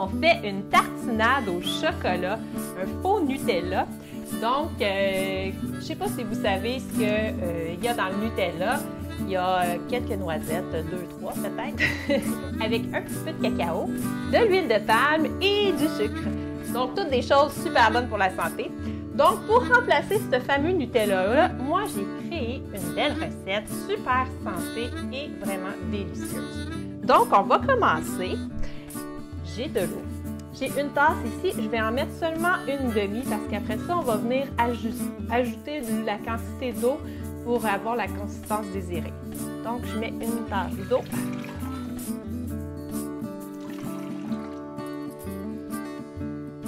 on fait une tartinade au chocolat, un faux Nutella. Donc, je ne sais pas si vous savez ce qu'il y a dans le Nutella. Il y a quelques noisettes, 2, 3 peut-être, avec un petit peu de cacao, de l'huile de palme et du sucre. Donc, toutes des choses super bonnes pour la santé. Donc, pour remplacer ce fameux Nutella-là, moi, j'ai créé une belle recette super santé et vraiment délicieuse. Donc, on va commencer. J'ai de l'eau. J'ai une tasse ici. Je vais en mettre seulement une demi parce qu'après ça, on va venir ajouter la quantité d'eau pour avoir la consistance désirée. Donc, je mets une tasse d'eau.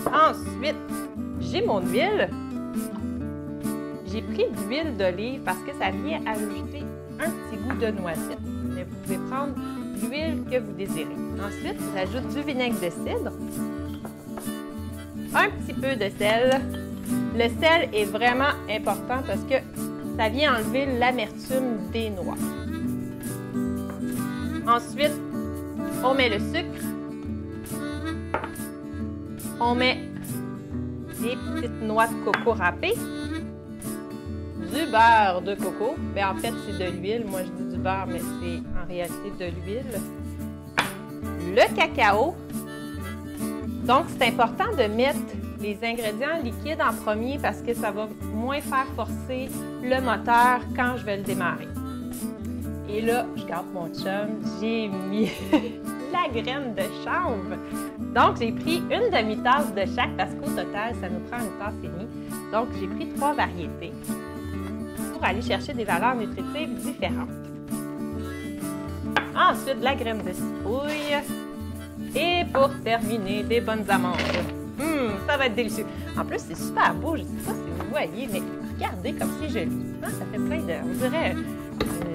Ensuite, j'ai mon huile. J'ai pris de l'huile d'olive parce que ça vient ajouter un petit goût de noisette. Mais vous pouvez prendre l'huile que vous désirez. Ensuite, j'ajoute du vinaigre de cidre, un petit peu de sel. Le sel est vraiment important parce que ça vient enlever l'amertume des noix. Ensuite, on met le sucre. On met des petites noix de coco râpées, du beurre de coco. Bien, en fait, c'est de l'huile. Moi, je dis du beurre, mais c'est en réalité de l'huile. Le cacao. Donc, c'est important de mettre les ingrédients liquides en premier parce que ça va moins faire forcer le moteur quand je vais le démarrer. Et là, je garde mon chum, j'ai mis la graine de chanvre. Donc, j'ai pris une demi-tasse de chaque parce qu'au total, ça nous prend une tasse et demie. Donc, j'ai pris 3 variétés pour aller chercher des valeurs nutritives différentes. Ensuite, la graine de citrouille. Et pour terminer, des bonnes amandes. Ça va être délicieux. En plus, c'est super beau. Je ne sais pas si vous voyez, mais regardez comme c'est joli. Ça fait plein de... On dirait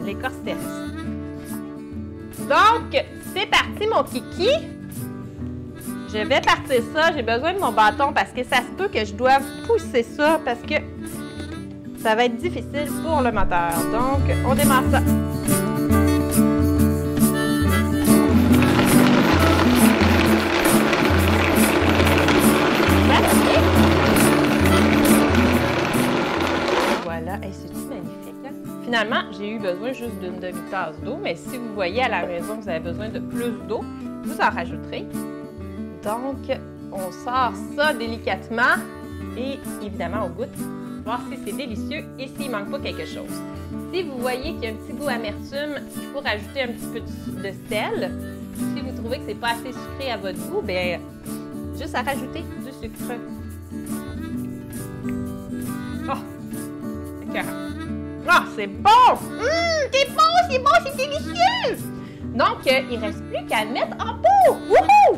l'écorce terrestre. Donc, c'est parti, mon kiki. Je vais partir ça. J'ai besoin de mon bâton parce que ça se peut que je doive pousser ça parce que ça va être difficile pour le moteur. Donc, on démarre ça. Voilà. Hey, c'est-tu magnifique, hein? Finalement, j'ai eu besoin juste d'une demi-tasse d'eau, mais si vous voyez à la maison que vous avez besoin de plus d'eau, vous en rajouterez. Donc, on sort ça délicatement et évidemment, on goûte. Voir si c'est délicieux et s'il ne manque pas quelque chose. Si vous voyez qu'il y a un petit goût amertume, il faut rajouter un petit peu de sel. Si vous trouvez que c'est pas assez sucré à votre goût, bien, juste à rajouter du sucre. Oh! Ah, c'est bon! C'est bon, c'est bon, c'est délicieux! Donc, il ne reste plus qu'à le mettre en pot! Wouhou!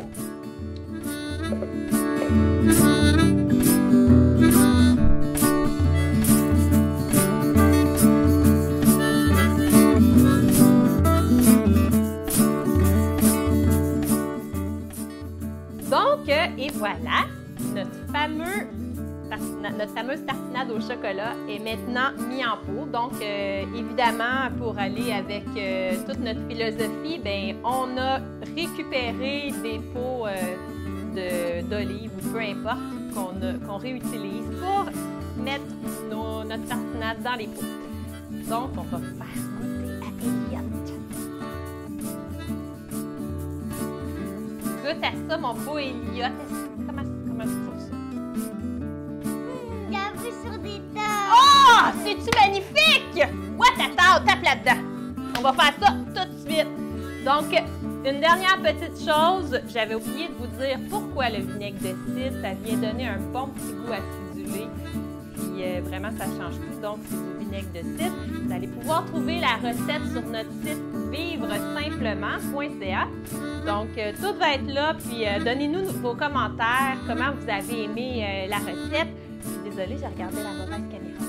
Donc, et voilà, notre fameuse tartinade au chocolat est maintenant mise en pot. Donc, évidemment, pour aller avec toute notre philosophie, bien, on a récupéré des pots d'olive ou peu importe qu'on réutilise pour mettre notre tartinade dans les pots. Donc, on va faire goûter à Elliott. Goûte à ça, mon beau Elliott. Comment tu trouves ça? J'ai vu sur des tables. Oh! C'est-tu magnifique? Watata, tape là-dedans. On va faire ça tout de suite. Donc, une dernière petite chose. J'avais oublié de vous dire pourquoi le vinaigre de cidre. Ça vient donner un bon petit goût acidulé. Puis, vraiment, ça change tout. Donc, c'est du vinaigre de cidre. Vous allez pouvoir trouver la recette sur notre site vivresimplement.ca. Donc, tout va être là. Puis, donnez-nous vos commentaires. Comment vous avez aimé la recette. Désolée, j'ai regardé la mauvaise caméra.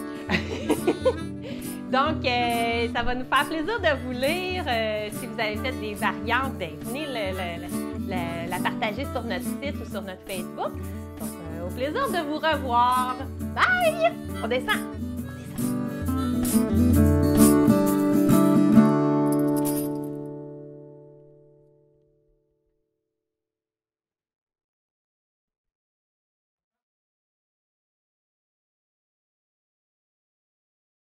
Donc, ça va nous faire plaisir de vous lire. Si vous avez fait des variantes, bien, venez la partager sur notre site ou sur notre Facebook. Donc, au plaisir de vous revoir. Bye! On descend. On descend.